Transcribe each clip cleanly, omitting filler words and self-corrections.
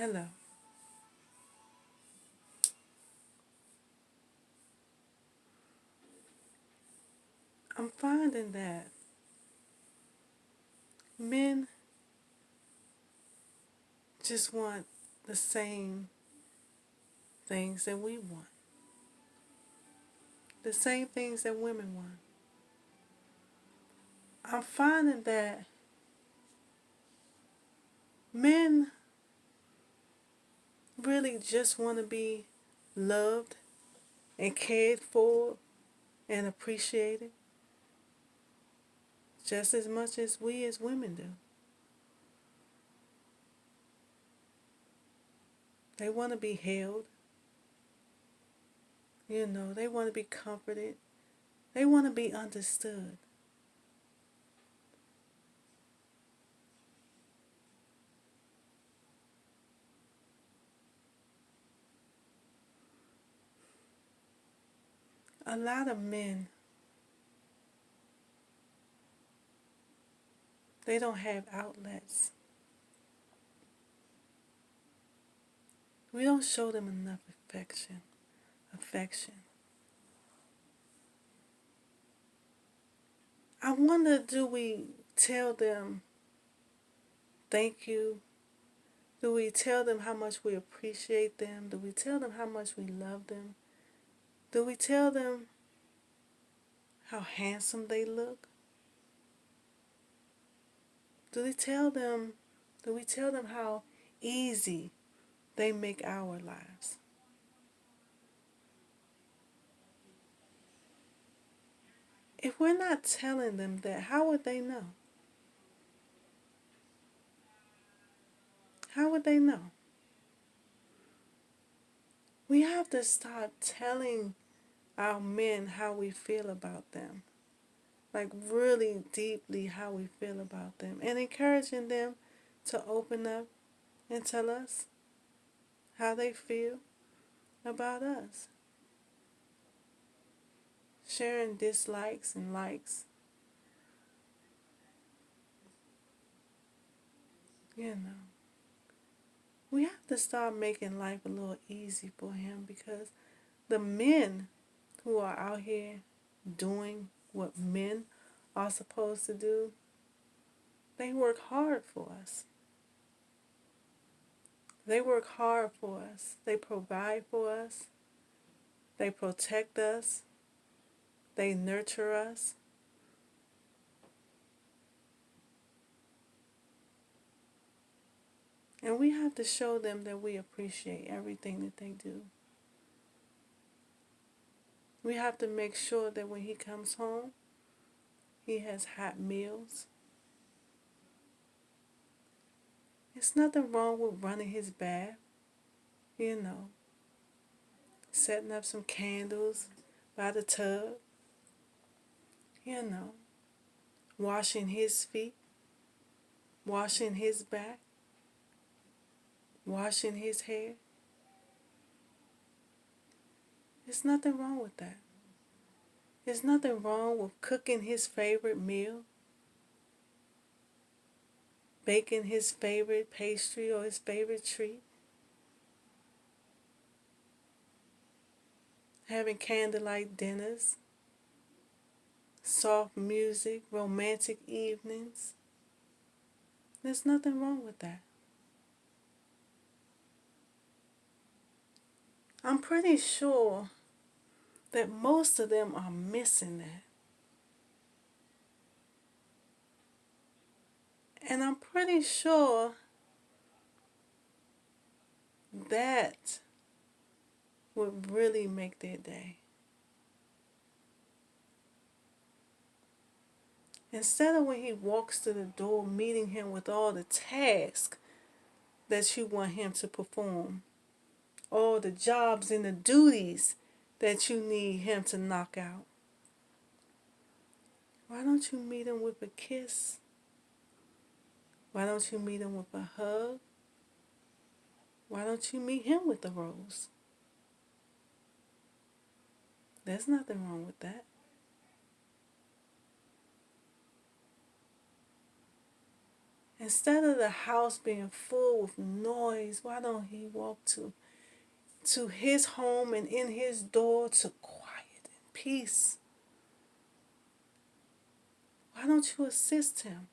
Hello. I'm finding that men just want the same things that we want, the same things that women want. I'm finding that men really just want to be loved and cared for and appreciated just as much as we as women do. They want to be held, they want to be comforted, they want to be understood. A lot of men, they don't have outlets. We don't show them enough affection. I wonder, do we tell them thank you? Do we tell them how much we appreciate them? Do we tell them how much we love them? Do we tell them how handsome they look? Do we tell them how easy they make our lives? If we're not telling them that, how would they know? How would they know? We have to start telling our men how we feel about them. Like really deeply how we feel about them. And encouraging them to open up and tell us how they feel about us. Sharing dislikes and likes. You know. We have to start making life a little easy for him because the men who are out here doing what men are supposed to do, they work hard for us. They work hard for us. They provide for us. They protect us. They nurture us. And we have to show them that we appreciate everything that they do. We have to make sure that when he comes home, he has hot meals. It's nothing wrong with running his bath, you know, setting up some candles by the tub, you know, washing his feet, washing his back, washing his hair. There's nothing wrong with that. There's nothing wrong with cooking his favorite meal, baking his favorite pastry or his favorite treat, having candlelight dinners, soft music, romantic evenings. There's nothing wrong with that. I'm pretty sure that most of them are missing that. And I'm pretty sure that would really make their day. Instead of when he walks to the door, meeting him with all the tasks that you want him to perform, all the jobs and the duties that you need him to knock out. Why don't you meet him with a kiss? Why don't you meet him with a hug? Why don't you meet him with a rose? There's nothing wrong with that. Instead of the house being full with noise, why don't he walk to his home and in his door to quiet and peace? Why don't you assist him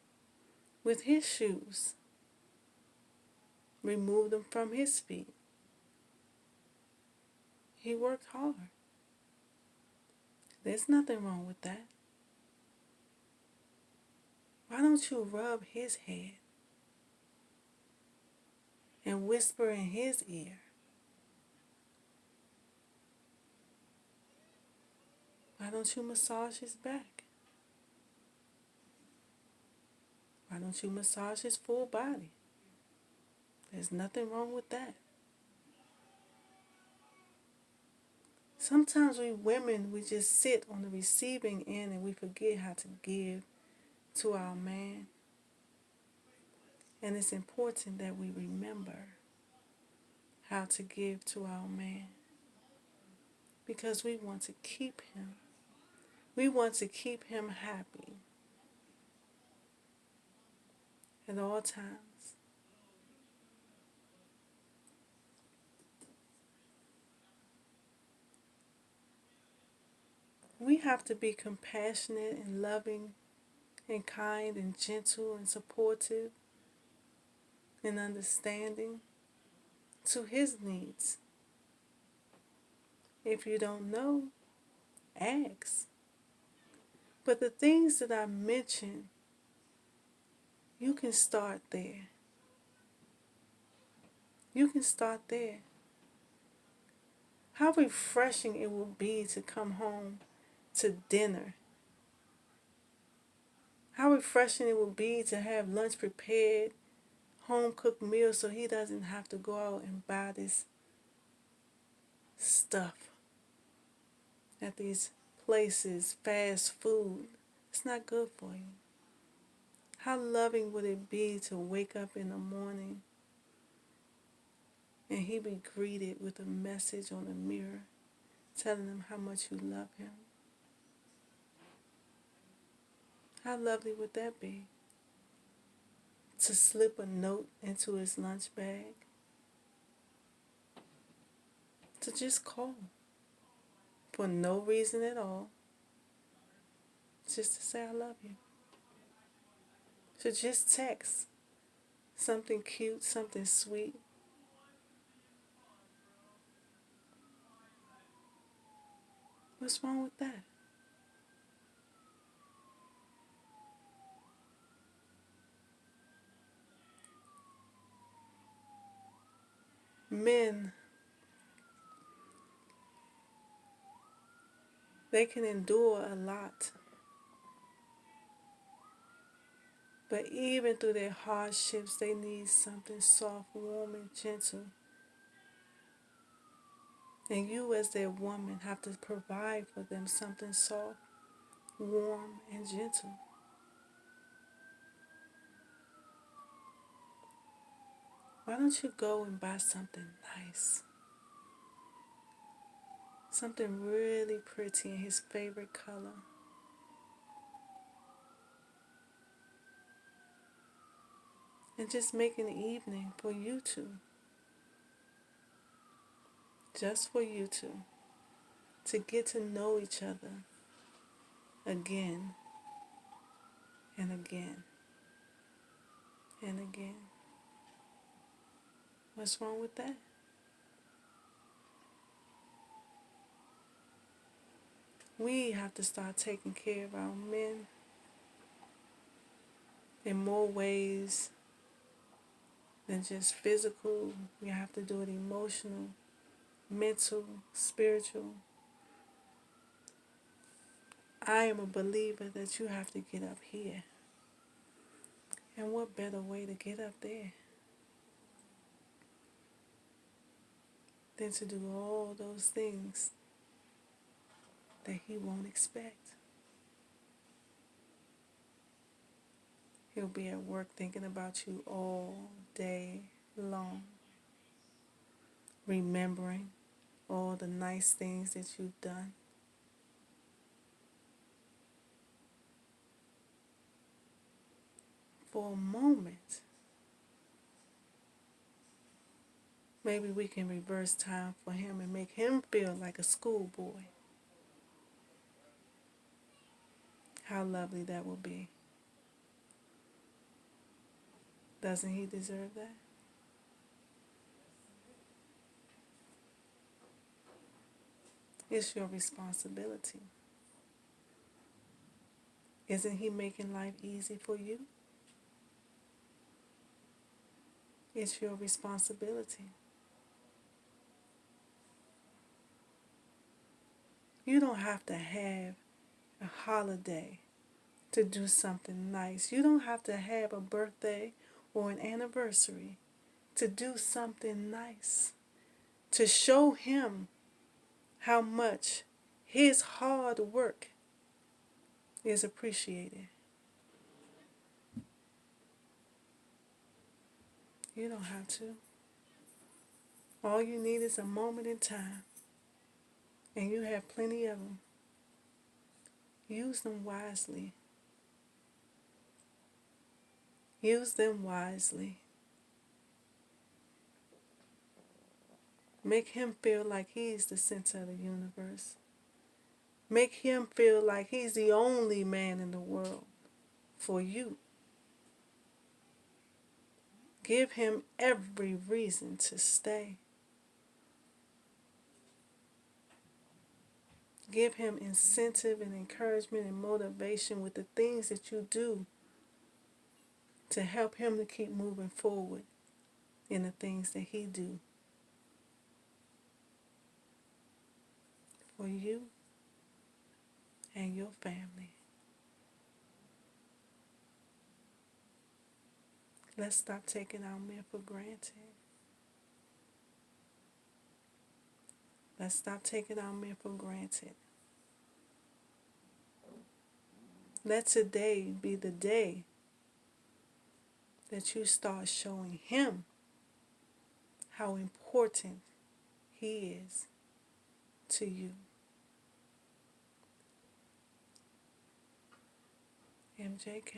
with his shoes? Remove them from his feet. He worked hard. There's nothing wrong with that. Why don't you rub his head and whisper in his ear? Why don't you massage his back? Why don't you massage his full body? There's nothing wrong with that. Sometimes we women, we just sit on the receiving end and we forget how to give to our man. And it's important that we remember how to give to our man, because we want to keep him. We want to keep him happy at all times. We have to be compassionate and loving and kind and gentle and supportive and understanding to his needs. If you don't know, ask. But the things that I mentioned, you can start there. You can start there. How refreshing it will be to come home to dinner. How refreshing it will be to have lunch prepared, home cooked meals, so he doesn't have to go out and buy this stuff at these places, fast food. It's not good for you. How loving would it be to wake up in the morning and he be greeted with a message on the mirror telling him how much you love him? How lovely would that be? To slip a note into his lunch bag, to just call for no reason at all, just to say I love you. To just text something cute, something sweet. What's wrong with that? Men, they can endure a lot. But even through their hardships, they need something soft, warm, and gentle. And you, as their woman, have to provide for them something soft, warm, and gentle. Why don't you go and buy something nice? Something really pretty in his favorite color. And just make an evening for you two. Just for you two. To get to know each other again and again and again. What's wrong with that? We have to start taking care of our men in more ways than just physical. We have to do it emotional, mental, spiritual. I am a believer that you have to get up here. And what better way to get up there than to do all those things that he won't expect? He'll be at work thinking about you all day long, remembering all the nice things that you've done. For a moment, Maybe we can reverse time for him and make him feel like a schoolboy. How lovely that will be. Doesn't he deserve that? It's your responsibility. Isn't he making life easy for you? It's your responsibility. You don't have to have a holiday to do something nice. You don't have to have a birthday or an anniversary to do something nice. To show him how much his hard work is appreciated. You don't have to. All you need is a moment in time, and you have plenty of them. Use them wisely. Use them wisely. Make him feel like he's the center of the universe. Make him feel like he's the only man in the world for you. Give him every reason to stay. Give him incentive and encouragement and motivation with the things that you do to help him to keep moving forward in the things that he do for you and your family. Let's stop taking our men for granted. Let's stop taking our men for granted. Let today be the day that you start showing him how important he is to you. MJK.